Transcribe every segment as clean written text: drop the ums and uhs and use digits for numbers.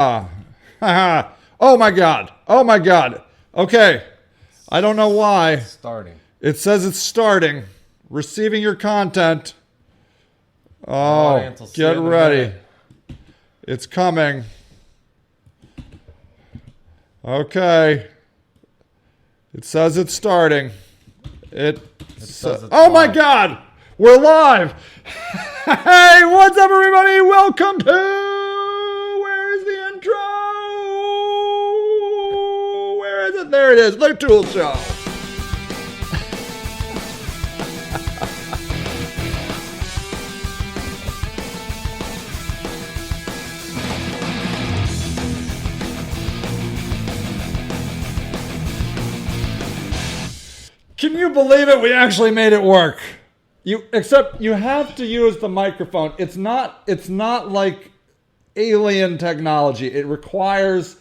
Oh my God. Oh my God. Okay. I don't know why. Starting. It says it's starting. Receiving your content. Oh, get ready. It's coming. Okay. It says it's starting. Oh my God. We're live. Hey, what's up, everybody? Welcome to Where is the intro? Where is it? There it is. The Tool Show. Can you believe it? We actually made it work. Except you have to use the microphone. It's not like alien technology. It requires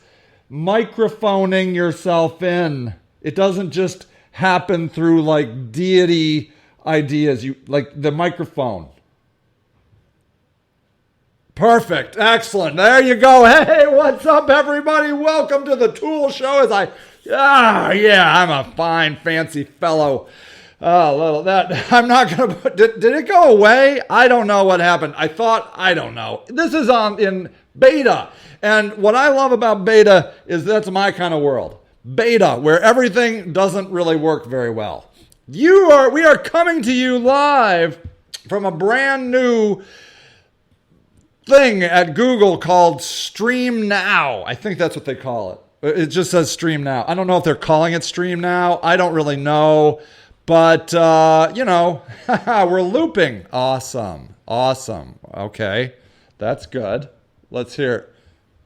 microphoning yourself in. It doesn't just happen through like deity ideas. You like the microphone. Perfect. Excellent. There you go. Hey, what's up, everybody? Welcome to the Tool Show. I'm a fine, fancy fellow. I'm not going to put, did it go away? I don't know what happened. I don't know. This is in beta. And what I love about beta is that's my kind of world. Beta, where everything doesn't really work very well. We are coming to you live from a brand new thing at Google called Stream Now. I think that's what they call it. It just says Stream Now. I don't know if they're calling it Stream Now. I don't really know. But, we're looping. Awesome. Okay. That's good. Let's hear it.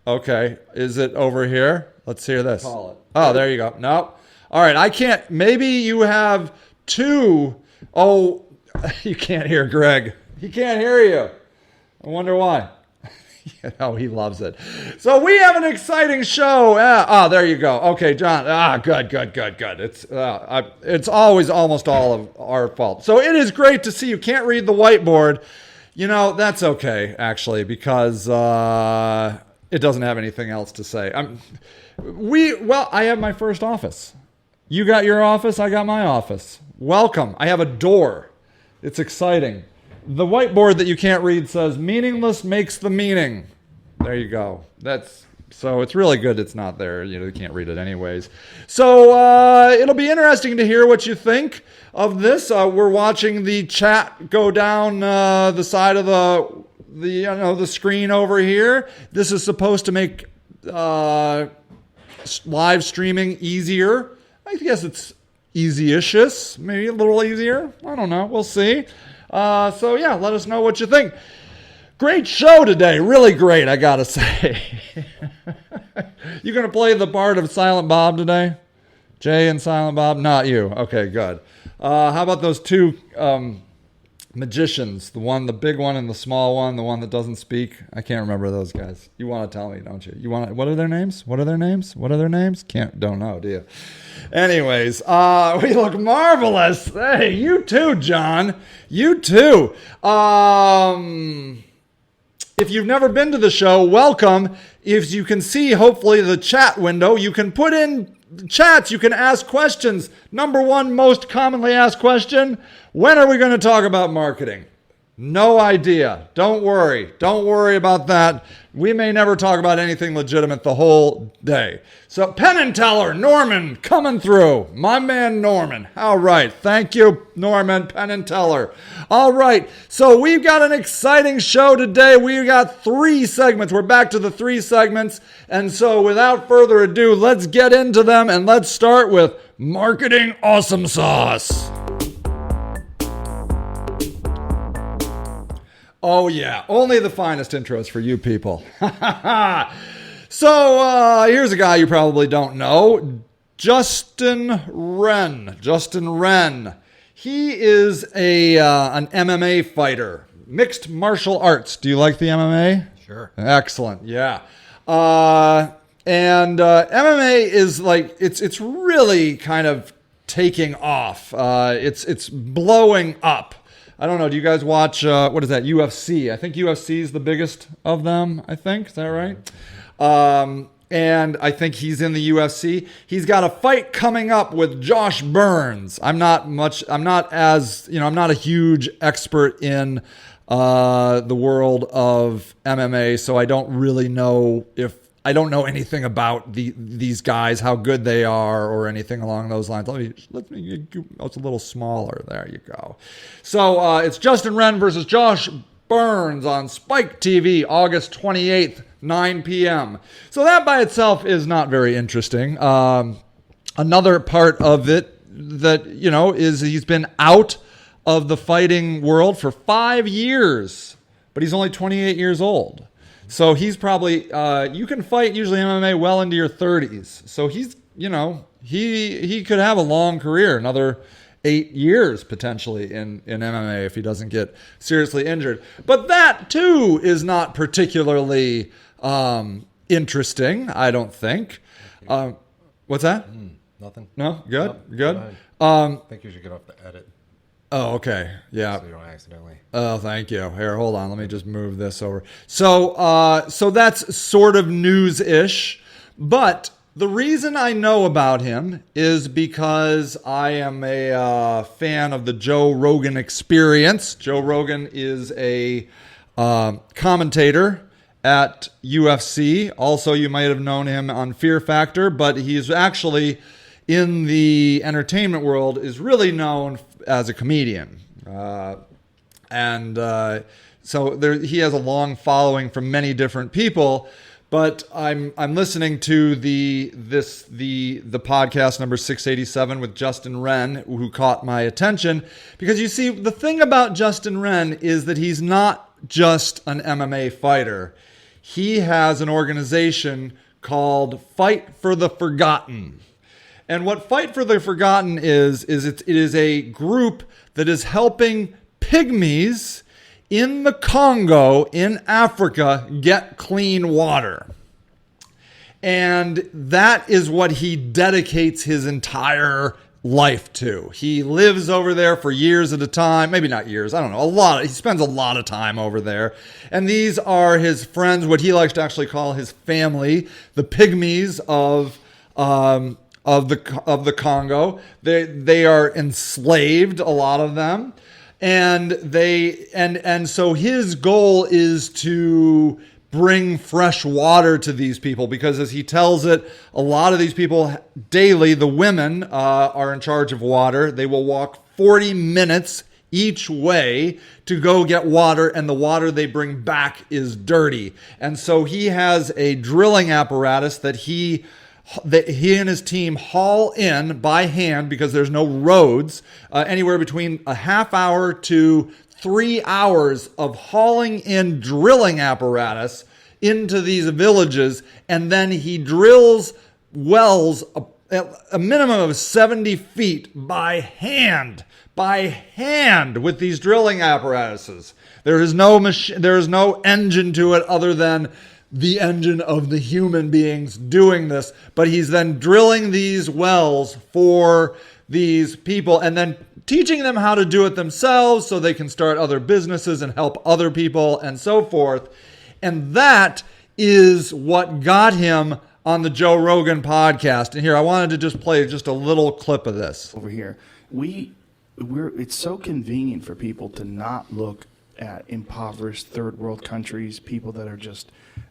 Okay. Is it over here? Let's hear this. Call it. Oh, there you go. No. All right. I can't. Maybe you have two. Oh, you can't hear Greg. He can't hear you. I wonder why. Oh, he loves it. So we have an exciting show. There you go. Okay, John. Good. It's always almost all of our fault. So it is great to see you. Can't read the whiteboard. You know, that's okay, actually, because it doesn't have anything else to say. I have my first office. You got your office. I got my office. Welcome. I have a door. It's exciting. The whiteboard that you can't read says, meaningless makes the meaning. There you go. So it's really good it's not there. You can't read it anyways. So it'll be interesting to hear what you think of this. We're watching the chat go down the side of the screen over here. This is supposed to make live streaming easier. I guess it's easy-ish, maybe a little easier. I don't know. We'll see. Let us know what you think. Great show today. Really great, I gotta say. You gonna play the part of Silent Bob today? Jay and Silent Bob? Not you. Okay, good. How about those two magicians? The big one and the small one, the one that doesn't speak? I can't remember those guys. You want to tell me, don't you? What are their names? Don't know, do you? Anyways, we look marvelous. Hey, you too, John. You too. If you've never been to the show, welcome. If you can see, hopefully, the chat window, you can put in chats. You can ask questions. Number one most commonly asked question, when are we going to talk about marketing? No idea. Don't worry. Don't worry about that. We may never talk about anything legitimate the whole day. So Penn and Teller, Norman, coming through. My man Norman. All right. Thank you, Norman, Penn and Teller. All right. So we've got an exciting show today. We've got 3 segments. We're back to the 3 segments. And so without further ado, let's get into them. And let's start with Marketing Awesome Sauce. Oh, yeah. Only the finest intros for you people. So, here's a guy you probably don't know. Justin Wren. He is an MMA fighter. Mixed martial arts. Do you like the MMA? Sure. Excellent. Yeah. And MMA is like, it's really kind of taking off. It's blowing up. I don't know. Do you guys watch, what is that, UFC? I think UFC is the biggest of them, I think. Is that right? And I think he's in the UFC. He's got a fight coming up with Josh Burns. I'm not a huge expert in the world of MMA, so I don't really know I don't know anything about these guys, how good they are, or anything along those lines. Let me. Oh, it's a little smaller. There you go. So it's Justin Wren versus Josh Burns on Spike TV, August 28th, 9 p.m. So that by itself is not very interesting. Another part of it that is he's been out of the fighting world for 5 years, but he's only 28 years old. So he's probably, you can fight usually MMA well into your 30s. So he's, he could have a long career, another 8 years potentially in MMA if he doesn't get seriously injured. But that too is not particularly interesting, I don't think. What's that? Nothing. No? Good? Nope. Good? I think you should get off the edit. Oh, okay. Yeah. So you don't accidentally. Oh, thank you. Here, hold on. Let me just move this over. So that's sort of news-ish. But the reason I know about him is because I am a fan of the Joe Rogan Experience. Joe Rogan is a commentator at UFC. Also, you might have known him on Fear Factor, but he's actually in the entertainment world is really known as a comedian. So he has a long following from many different people, but I'm listening to the podcast number 687 with Justin Wren, who caught my attention, because you see, the thing about Justin Wren is that he's not just an MMA fighter. He has an organization called Fight for the Forgotten. And what Fight for the Forgotten is it is a group that is helping pygmies in the Congo in Africa get clean water. And that is what he dedicates his entire life to. He lives over there for years at a time, maybe not years, I don't know, he spends a lot of time over there. And these are his friends, what he likes to actually call his family, the pygmies of the Congo. They are enslaved, a lot of them, and so his goal is to bring fresh water to these people, because as he tells it, a lot of these people daily, the women are in charge of water. They will walk 40 minutes each way to go get water, and the water they bring back is dirty. And so he has a drilling apparatus that he and his team haul in by hand, because there's no roads, anywhere between a half hour to 3 hours of hauling in drilling apparatus into these villages. And then he drills wells a minimum of 70 feet by hand with these drilling apparatuses. There is no engine to it other than the engine of the human beings doing this. But he's then drilling these wells for these people and then teaching them how to do it themselves so they can start other businesses and help other people and so forth. And that is what got him on the Joe Rogan podcast. And here, I wanted to just play just a little clip of this. Over here, it's so convenient for people to not look at impoverished third world countries, people that are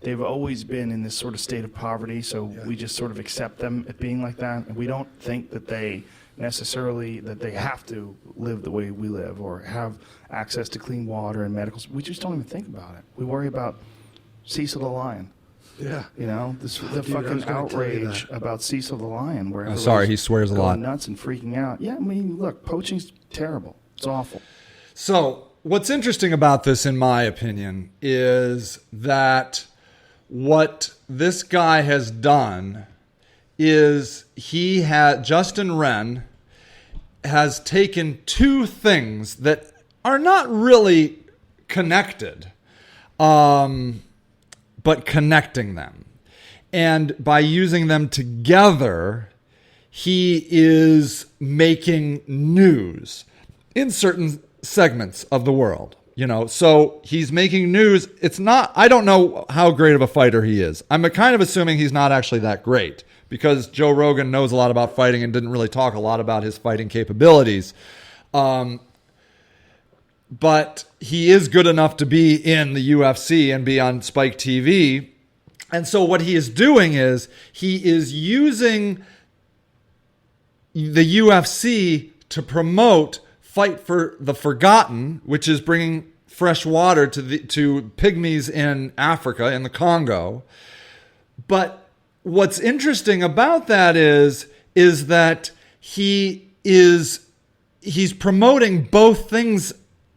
they've always been in this sort of state of poverty, so we just sort of accept them at being like that, and we don't think that they have to live the way we live or have access to clean water and medical. We just don't even think about it. We worry about Cecil the lion. Yeah. The fucking outrage about Cecil the lion, where sorry, he swears a lot. Nuts and freaking out. Yeah, I mean, look, poaching's terrible. It's awful. So what's interesting about this, in my opinion, is that what this guy has done is Justin Wren has taken two things that are not really connected, but connecting them. And by using them together, he is making news in certain segments of the world. So he's making news. I don't know how great of a fighter he is. I'm kind of assuming he's not actually that great because Joe Rogan knows a lot about fighting and didn't really talk a lot about his fighting capabilities. But he is good enough to be in the UFC and be on Spike TV. And so what he is doing is he is using the UFC to promote Fight for the Forgotten, which is bringing fresh water to pygmies in Africa, in the Congo. But what's interesting about that is that he's promoting both things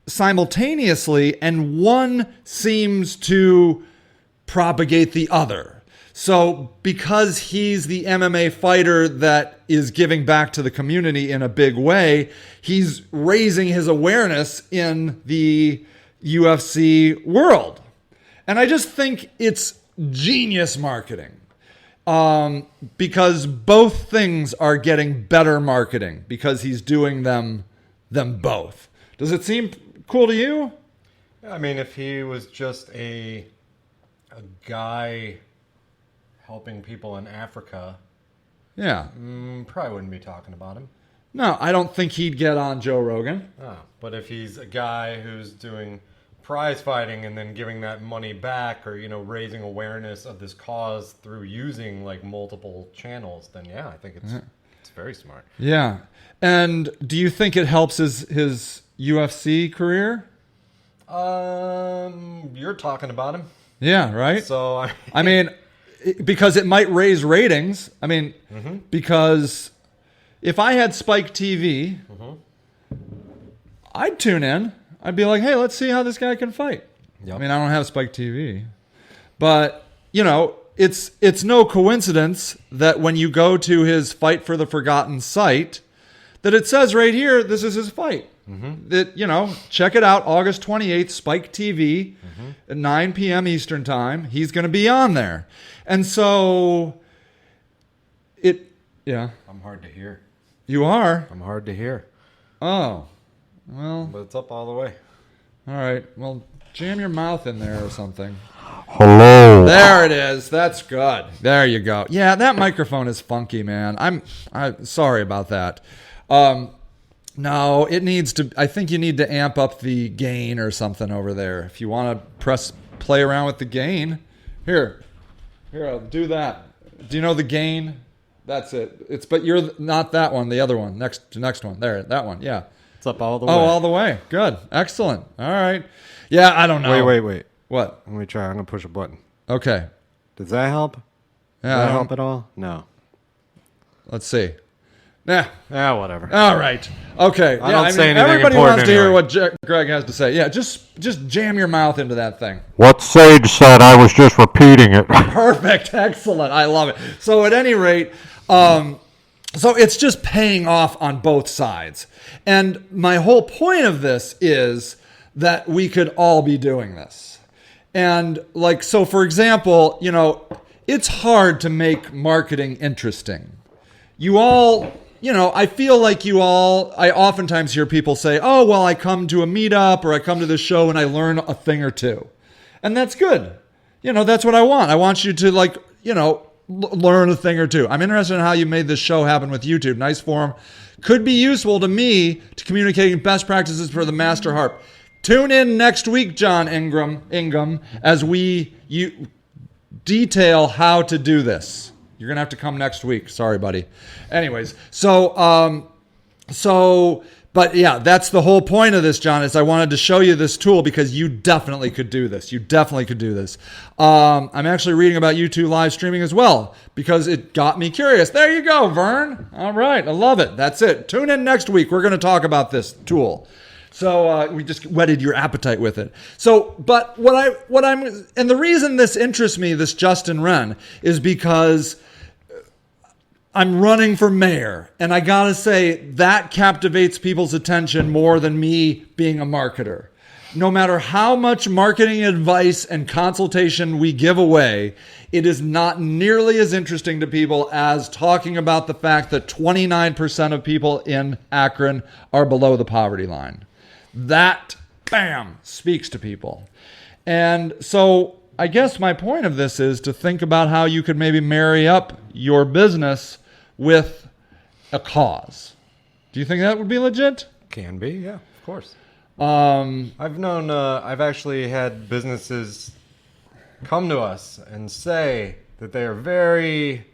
simultaneously, and one seems to propagate the other. So because he's the MMA fighter that is giving back to the community in a big way, he's raising his awareness in the UFC world. And I just think it's genius marketing, because both things are getting better marketing because he's doing them both. Does it seem cool to you? I mean, if he was just a guy helping people in Africa, Yeah. probably wouldn't be talking about him. No, I don't think he'd get on Joe Rogan. Oh, but if he's a guy who's doing prize fighting and then giving that money back, or raising awareness of this cause through using like multiple channels, then yeah, I think it's very smart. Yeah. And do you think it helps his UFC career? You're talking about him. Yeah, right? So I mean, because it might raise ratings. I mean, because if I had Spike TV, I'd tune in. I'd be like, hey, let's see how this guy can fight. Yep. I mean, I don't have Spike TV. But, it's no coincidence that when you go to his Fight for the Forgotten site, that it says right here, this is his fight. That, check it out, August 28th, Spike TV, at 9 p.m. Eastern Time. He's going to be on there. And so, I'm hard to hear. You are? I'm hard to hear. Oh, well. But it's up all the way. All right. Well, jam your mouth in there or something. Hello. There it is. That's good. There you go. Yeah, that microphone is funky, man. I'm sorry about that. No, it needs to. I think you need to amp up the gain or something over there. If you want to play around with the gain, here, I'll do that. Do you know the gain? That's it. But you're not that one. The other one. Next one. There, that one. Yeah. It's up all the way. Oh, all the way. Good. Excellent. All right. Yeah, I don't know. Wait. What? Let me try. I'm gonna push a button. Okay. Does that help? Yeah. Does that help at all? No. Let's see. Nah. Yeah, whatever. All right. Okay. I don't say anything everybody important wants to hear anyway. what Greg has to say. Yeah, just jam your mouth into that thing. What Sage said, I was just repeating it. Perfect. Excellent. I love it. So at any rate, so it's just paying off on both sides. And my whole point of this is that we could all be doing this. And so for example, it's hard to make marketing interesting. I feel like I oftentimes hear people say, oh, well, I come to a meetup or I come to this show and I learn a thing or two. And that's good. That's what I want. I want you to learn a thing or two. I'm interested in how you made this show happen with YouTube. Nice forum. Could be useful to me to communicating best practices for the master harp. Tune in next week, John Ingham, as we detail how to do this. You're going to have to come next week. Sorry, buddy. Anyways, but yeah, that's the whole point of this, John, is I wanted to show you this tool because you definitely could do this. I'm actually reading about YouTube live streaming as well because it got me curious. There you go, Vern. All right. I love it. That's it. Tune in next week. We're going to talk about this tool. So we just whetted your appetite with it. So, but and the reason this interests me, this Justin Wren, is because I'm running for mayor. And I got to say, that captivates people's attention more than me being a marketer. No matter how much marketing advice and consultation we give away, it is not nearly as interesting to people as talking about the fact that 29% of people in Akron are below the poverty line. That bam, speaks to people. And so I guess my point of this is to think about how you could maybe marry up your business with a cause. Do you think that would be legit? Can be, yeah, of course. Um, I've actually had businesses come to us and say that they are very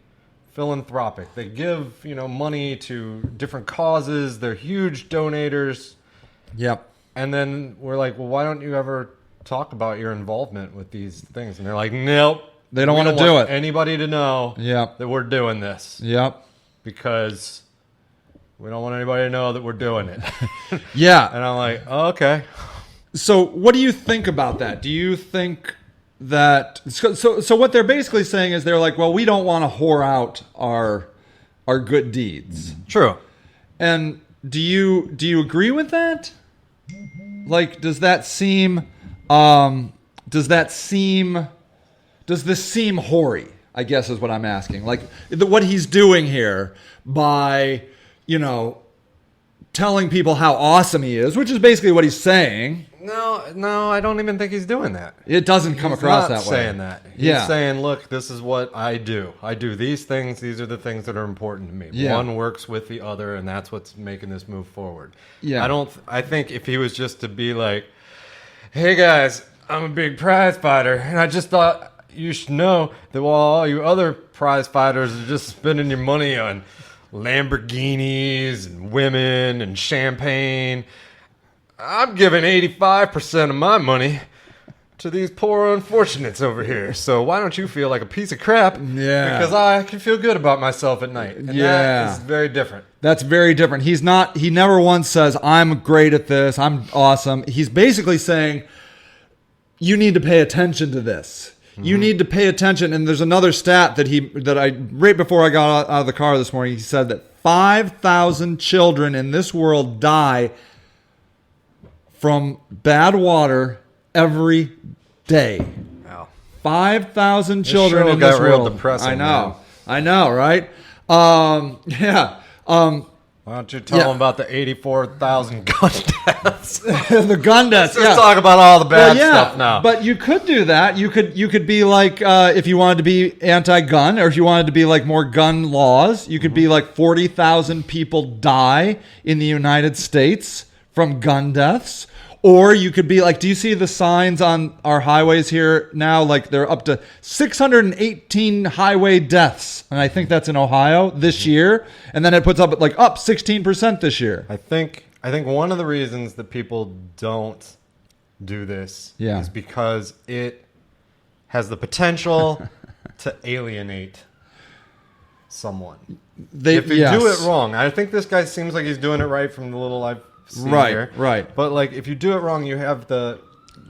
philanthropic. They give, money to different causes. They're huge donators. yep. And then we're like, well, why don't you ever talk about your involvement with these things? And they're like, nope. They don't we want to do want it. anybody to know Yep. that we're doing this Yep. because we don't want anybody to know that we're doing it. Yeah. And I'm like, oh, okay. So what do you think about that? Do you think that so what they're basically saying is they're like, well, we don't want to whore out our good deeds. True. And do you agree with that? Like, does this seem hoary? I guess is what I'm asking. Like what he's doing here by, telling people how awesome he is, which is basically what he's saying. No, I don't even think he's doing that. It doesn't come across He's that not way. saying that. He's Yeah. saying, look, this is what I do. I do these things. These are the things that are important to me. Yeah. One works with the other, and that's what's making this move forward. Yeah. I think if he was just to be like, hey guys, I'm a big prize fighter, and I just thought you should know that while all you other prize fighters are just spending your money on Lamborghinis and women and champagne, I'm giving 85% of my money to these poor unfortunates over here. So why don't you feel like a piece of crap? Yeah. Because I can feel good about myself at night. And Yeah. that is very different. He never once says, I'm great at this, I'm awesome. He's basically saying, you need to pay attention to this. You need to pay attention. And there's another stat right before I got out of the car this morning, he said that 5,000 children in this world die from bad water every day. Wow. 5,000 children show in this got real world. depressing, I know, right? Yeah. Why don't you tell them about the 84,000 gun deaths? The gun deaths. Let's Yeah. talk about all the bad stuff now. But you could do that. You could be like, if you wanted to be anti-gun, or if you wanted to be like more gun laws, you could be like 40,000 people die in the United States from gun deaths. Or you could be like, do you see the signs on our highways here now? Like they're up to 618 highway deaths. And I think that's in Ohio this year. And then it puts up 16% this year. I think one of the reasons that people don't do this Yeah. is because it has the potential to alienate someone. If you do it wrong, I think this guy seems like he's doing it right from the little I've seen here. Right. But like, if you do it wrong, you have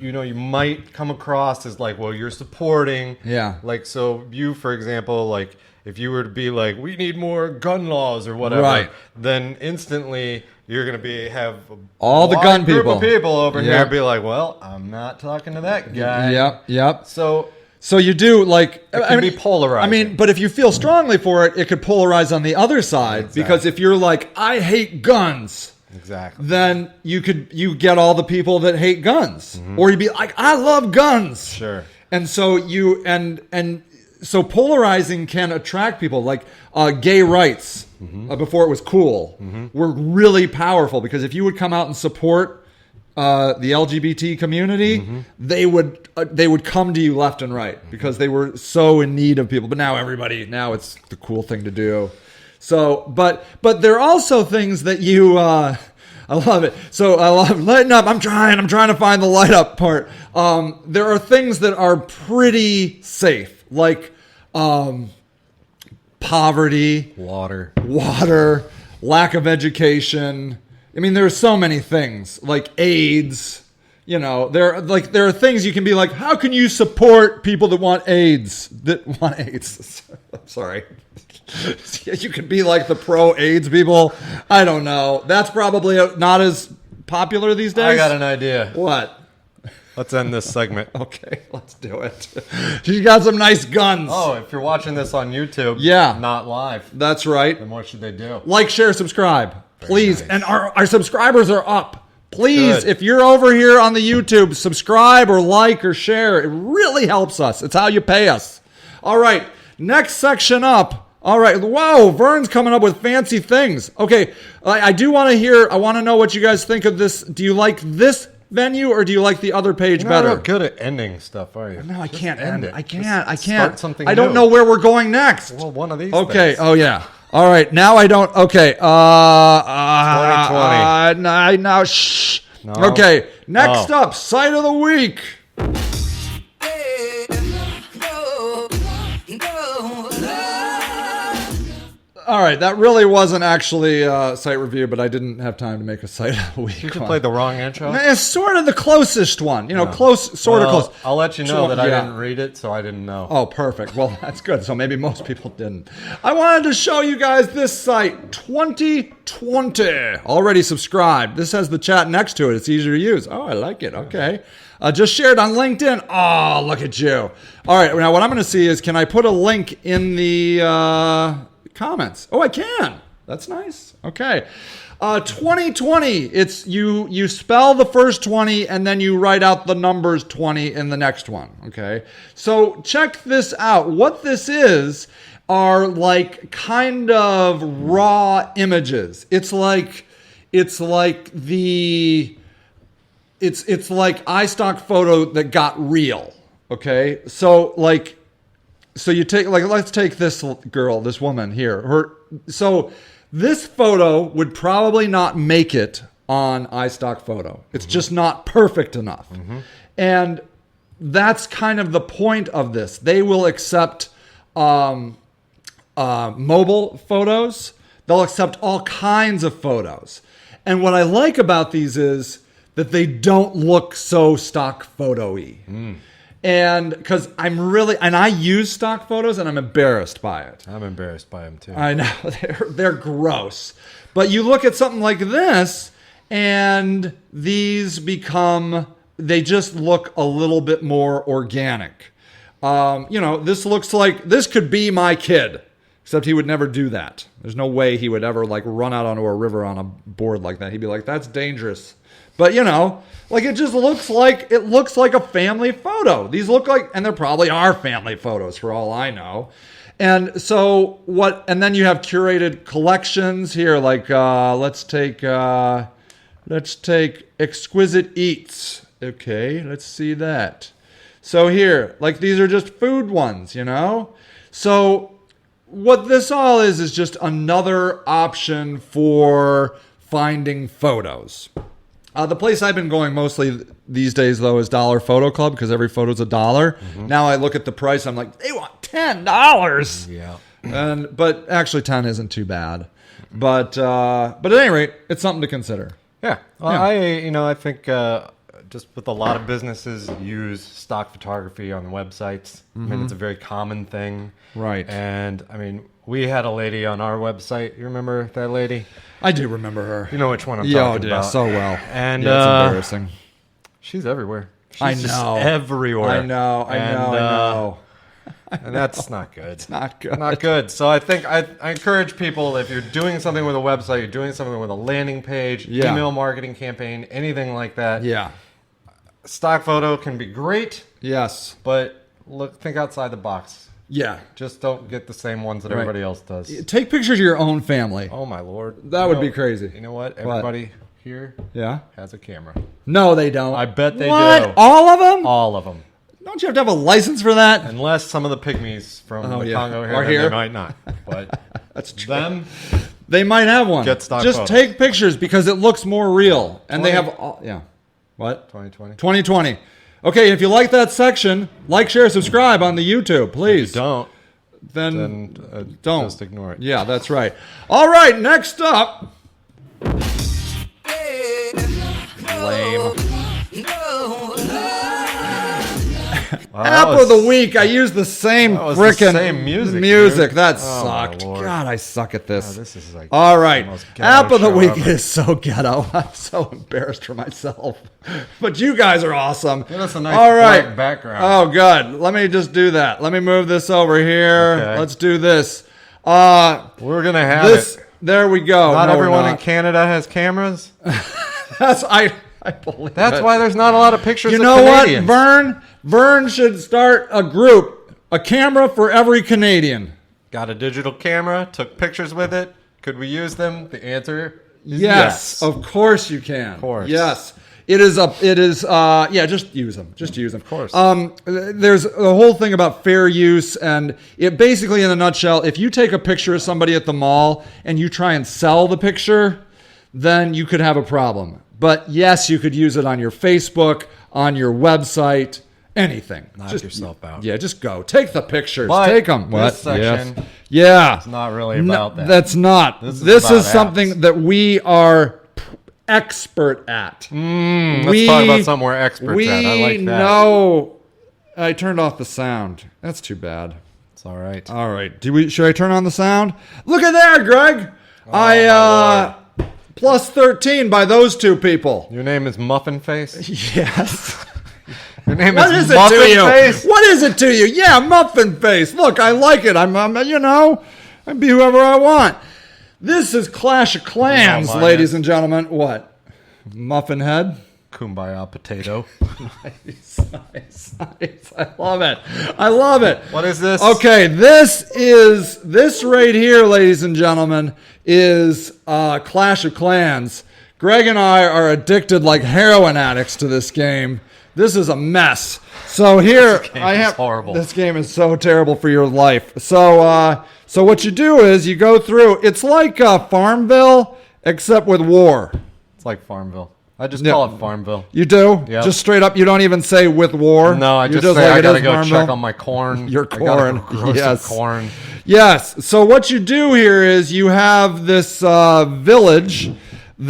you might come across as like, well, you're supporting. Yeah. Like, so you, for example, like, if you were to be like, we need more gun laws or whatever, Right. then instantly you're going to have All the gun group people. of people over Yep. here and be like, well, I'm not talking to that guy. Yep. So So you do it can be polarizing. I mean, but if you feel strongly for it, it could polarize on the other side. Exactly. Because if you're like, I hate guns, exactly. then you get all the people that hate guns, or you'd be like, I love guns. Sure. And so so polarizing can attract people. Like gay rights before it was cool were really powerful, because if you would come out and support the LGBT community, they would come to you left and right because they were so in need of people. But now it's the cool thing to do. So, but there are also things that you. I love it. So I love lighten up. I'm trying to find the light up part. There are things that are pretty safe, like poverty, Water. lack of education. I mean, there are so many things like AIDS. There are things you can be like, how can you support people that want AIDS? I'm sorry. You could be like the pro-AIDS people. I don't know. That's probably not as popular these days. I got an idea. What? Let's end this segment. Okay, let's do it. She's got some nice guns. Oh, if you're watching this on YouTube, Yeah. not live, That's right. then what should they do? Like, share, subscribe. Please. nice. And our subscribers are up. Please, Good. if you're over here on the YouTube, subscribe or like or share. It really helps us. It's how you pay us. All right, next section up. All right, whoa, Vern's coming up with fancy things. Okay, I do want to hear, I want to know what you guys think of this. Do you like this venue or do you like the other page You're better? not real good at ending stuff, are you? No, I Just can't end it. I can't. Just I can't. Start something I don't new. know where we're going next. Well, one of these. Okay. things. Oh yeah. All right. Now I don't. Okay. 2020. Now. Shh. No. Okay. Next Oh. up, site of the week. All right, that really wasn't actually a site review, but I didn't have time to make a site of the week. You just one. played the wrong intro. It's sort of the closest one, close, sort of Well, close. I'll let you know that I Yeah. didn't read it, so I didn't know. Oh, perfect. Well, that's good. So maybe most people didn't. I wanted to show you guys this site, 2020. Already subscribed. This has the chat next to it. It's easier to use. Oh, I like it. Okay. Just shared on LinkedIn. Oh, look at you. All right. Now, what I'm going to see is, can I put a link in the comments? Oh, I can. That's nice. Okay. 2020. It's you spell the first 20 and then you write out the numbers 20 in the next one. Okay. So check this out. What this is are like kind of raw images. It's like iStock photo that got real. Okay. So you take, let's take this girl, this woman here. So this photo would probably not make it on iStock photo. It's just not perfect enough. And that's kind of the point of this. They will accept mobile photos. They'll accept all kinds of photos. And what I like about these is that they don't look so stock photo-y. And because I use stock photos and I'm embarrassed by it. I'm embarrassed by him too. I know, they're gross. But you look at something like this and these they just look a little bit more organic. This could be my kid, except he would never do that. There's no way he would ever run out onto a river on a board like that. He'd be like, that's dangerous. But it just looks like a family photo. These look like, and there probably are family photos for all I know. And so and then you have curated collections here, let's take Exquisite Eats. Okay, let's see that. So here, these are just food ones, So what this all is just another option for finding photos. The place I've been going mostly these days, though, is Dollar Photo Club because every photo's $1. Now I look at the price, I'm like, they want $10. Yeah. But actually 10 isn't too bad. But at any rate, it's something to consider. Yeah. Well, Yeah. I think just with a lot of businesses use stock photography on websites. I mean, it's a very common thing. Right. And I mean, we had a lady on our website. You remember that lady? I do remember her. You know which one I'm Yeah, talking about. so well. And it's embarrassing. she's everywhere. She's I just know. everywhere. I know. And that's not good. It's not good. Not good. So I think I encourage people, if you're doing something with a website, you're doing something with a landing page, Yeah. email marketing campaign, anything like that. Yeah. Stock photo can be great, Yes. but think outside the box. Yeah. Just don't get the same ones that everybody else does. Take pictures of your own family. Oh my lord. That would be crazy. You know what? Everybody here Yeah. has a camera. No, they don't. I bet they what? do. All of them? All of them. Don't you have to have a license for that? Unless some of the pygmies from the yeah. Congo Are here, here? they might not. But That's true. them, They might have one. Get stock Just photos. take pictures because it looks more real. And they 20. have all, yeah. What? 2020. 2020. Okay, if you like that section, like, share, subscribe on the YouTube, please. Don't. Then Don't. don't. Just ignore it. Yeah, that's right. All right, next up. Lame. Wow, App that of the was- week. I used the same That was the frickin' same music, music. dude. That Oh, my sucked. Lord. God, I suck at this. Oh, this is like All right. the most ghetto App of the show week ever. is so ghetto. I'm so embarrassed for myself. But you guys are awesome. Give us a nice All right. black background. Oh, good. Let me just do that. Let me move this over here. Okay. Let's do this. We're gonna have This. it. There we go. Not No, we're everyone in not. Canada has cameras. That's I believe That's it. why there's not a lot of pictures You of know Canadians. what, Vern should start a group, a camera for every Canadian. Got a digital camera, took pictures with it. Could we use them? The answer is Yes, of course you can. Of course. Yes. Just use them. Just use them. Of course. There's a whole thing about fair use, and it basically, in a nutshell, if you take a picture of somebody at the mall and you try and sell the picture, then you could have a problem. But yes, you could use it on your Facebook, on your website, anything. Knock yourself out. Yeah, just go. Take the pictures. But Take them. this section Yeah. It's not really about that. That's not. This This about is something apps. that we are expert at. Let's talk about something we're experts at. I like that. We know. I turned off the sound. That's too bad. It's all right. All right. Should I turn on the sound? Look at there, Greg. my plus 13 by those two people. Your name is Muffin Face? Yes. Your name What is is it Muffin to you? Face? What is it to you? Yeah, muffin face. Look, I like it. I'm I'd be whoever I want. This is Clash of Clans, Oh, my ladies God. and gentlemen. What? Muffin head? Kumbaya potato. Nice. I love it. What is this? Okay, this right here, ladies and gentlemen, is Clash of Clans. Greg and I are addicted like heroin addicts to this game. This is a mess. So here This game I is have. horrible. This game is so terrible for your life. So what you do is you go through. It's like Farmville, except with war. It's like Farmville. I just Yeah. call it Farmville. You do? Yep. Just straight up. You don't even say with war. No, I You just say like I it gotta is go Farmville? check on my corn. Your I gotta corn. go grow some Yes. corn. Yes. So what you do here is you have this village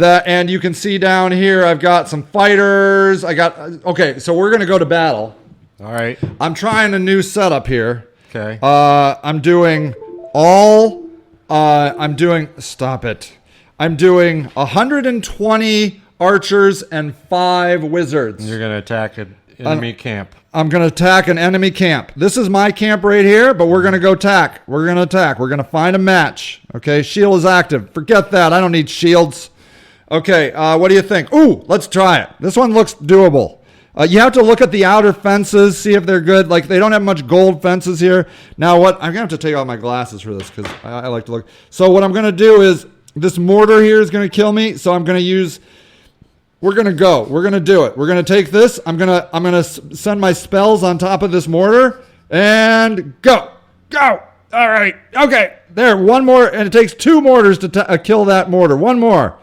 and you can see down here. I've got some fighters. Okay. So we're gonna go to battle. All right. I'm trying a new setup here. Okay. I'm doing. Stop it. I'm doing 120 archers and 5 wizards. You're gonna attack an enemy camp. I'm going to attack an enemy camp. This is my camp right here, but we're going to go attack. We're going to attack. We're going to find a match. Okay, shield is active. Forget that. I don't need shields. Okay, what do you think? Ooh, let's try it. This one looks doable. You have to look at the outer fences, see if they're good. Like, they don't have much gold fences here. Now, I'm going to have to take off my glasses for this because I like to look. So what I'm going to do is, this mortar here is going to kill me, so I'm going to use... We're going to go. We're going to do it. We're going to take this. I'm going to send my spells on top of this mortar and go. Go. All right. Okay. There. One more. And it takes 2 mortars to kill that mortar. One more.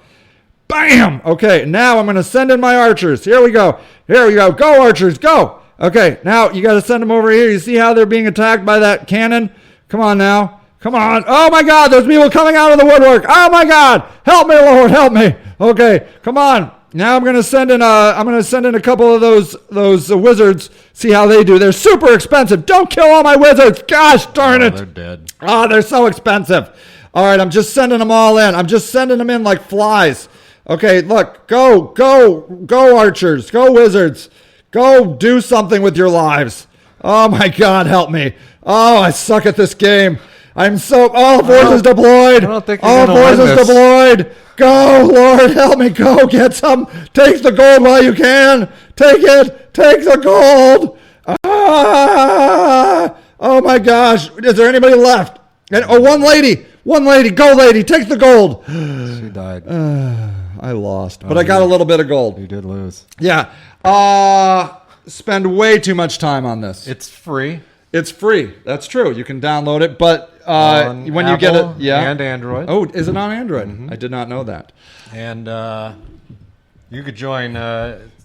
Bam. Okay. Now I'm going to send in my archers. Here we go. Here we go. Go, archers. Go. Okay. Now you got to send them over here. You see how they're being attacked by that cannon? Come on now. Come on. Oh my God. There's people coming out of the woodwork. Oh my God. Help me, Lord. Help me. Okay. Come on. Now I'm gonna send in a couple of those wizards. See how they do. They're super expensive. Don't kill all my wizards. Gosh darn it. They're dead. Oh, they're so expensive. All right, I'm just sending them all in. I'm just sending them in like flies. Okay, look. Go archers. Go wizards. Go do something with your lives. Oh my God, help me. Oh, I suck at this game. All forces deployed. I don't think all you're gonna win forces this. deployed. Go, Lord, help me. Go get some. Take the gold while you can. Take it. Take the gold. Ah! Oh my gosh. Is there anybody left? One lady. Go, lady. Take the gold. She died. I lost, but I got a little bit of gold. You did lose. Yeah. Spend way too much time on this. It's free. It's free. That's true. You can download it, but On when you get it, Apple yeah, and Android. Oh, is it on Android? I did not know that. And you could join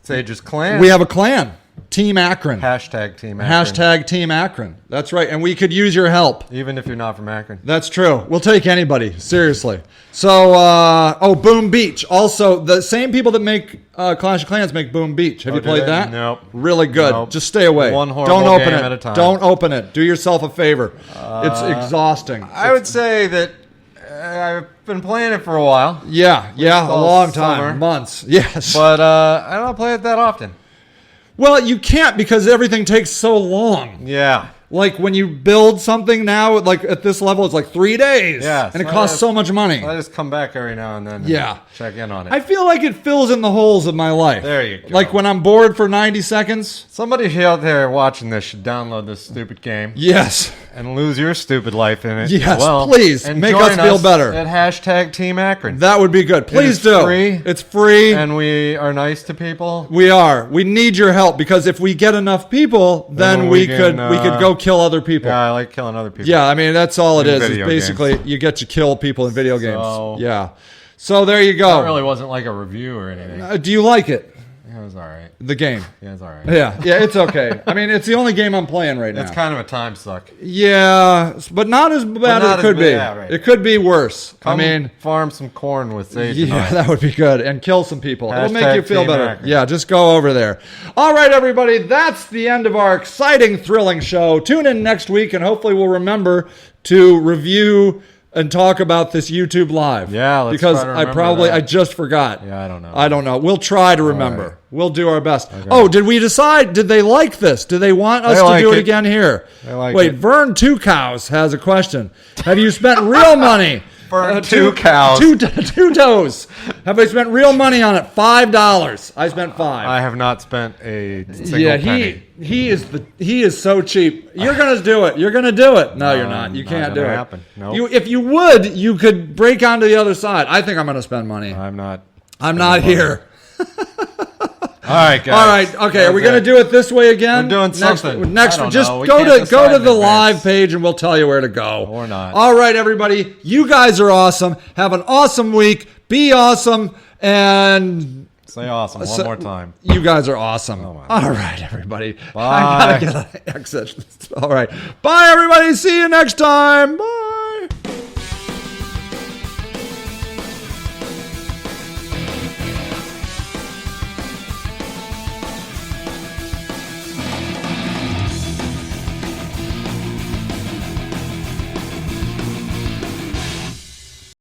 Sage's clan. We have a clan, Team Akron. Hashtag Team Akron. Hashtag Team Akron. That's right, and we could use your help. Even if you're not from Akron. That's true. We'll take anybody, seriously. So, Boom Beach. Also, the same people that make Clash of Clans make Boom Beach. Have you do played they? that? Nope. Really good. Nope. Just stay away. One horrible Don't open game it. at a time. Don't open it. Do yourself a favor. It's exhausting. I would say that I've been playing it for a while. Yeah, a all long time. summer. Months. Yes. But I don't play it that often. Well, you can't because everything takes so long. Yeah. Like when you build something now, like at this level, it's like 3 days. Yeah, and it so costs so much money. I just come back every now and then. And Yeah. check in on it. I feel like it fills in the holes of my life. There you go. Like when I'm bored for 90 seconds. Somebody out there watching this should download this stupid game Yes. and lose your stupid life in it. Yes, as well. please, And make join us feel better. At hashtag Team Akron. That would be good. Please is do. free. It's free. And we are nice to people. We are. We need your help because if we get enough people, then we could go kill other people. Yeah, I like killing other people. Yeah, I mean that's all it In is. Is video basically you get to kill people in video games. So- Yeah. So there you go. That really wasn't like a review or anything. Do you like it? Yeah, it was all right. The game. Yeah, it's all right. Yeah, it's okay. I mean, it's the only game I'm playing right now. It's kind of a time suck. Yeah, but not as bad not as it could as be. bad, yeah, right. It could be worse. Come I mean, farm some corn with Sage. yeah, tonight. that would be good. And kill some people. It'll make Hashtag you feel Team better. Akron. Yeah, just go over there. All right, everybody. That's the end of our exciting, thrilling show. Tune in next week, and hopefully we'll remember to review and talk about this YouTube live. Yeah, let's because try to remember that. I just forgot. Yeah, I don't know. I don't know. We'll try to remember. right. We'll do our best. Okay. Oh, did we decide? Did they like this? Do they want us to do it again here? They like Wait, it. Vern Two Cows has a question. Have you spent real money? Vern Two Cows. Two toes. Have I spent real money on it? $5. I spent $5. I have not spent a single penny. he is so cheap. You're gonna do it. You're gonna do it. No, you're not. You Not can't do gonna it. happen. Nope. If you would, you could break onto the other side. I think I'm gonna spend money. I'm not. I'm not here. All right, guys. All right. Okay. Are we going to do it this way again? We're doing something. Next, I don't just know. We go can't to decide the in advance. live page and we'll tell you where to go. Or not. All right, everybody. You guys are awesome. Have an awesome week. Be awesome and. Say awesome one more time. You guys are awesome. Oh, wow. All right, everybody. Bye. I gotta get an exit. All right. Bye, everybody. See you next time. Bye.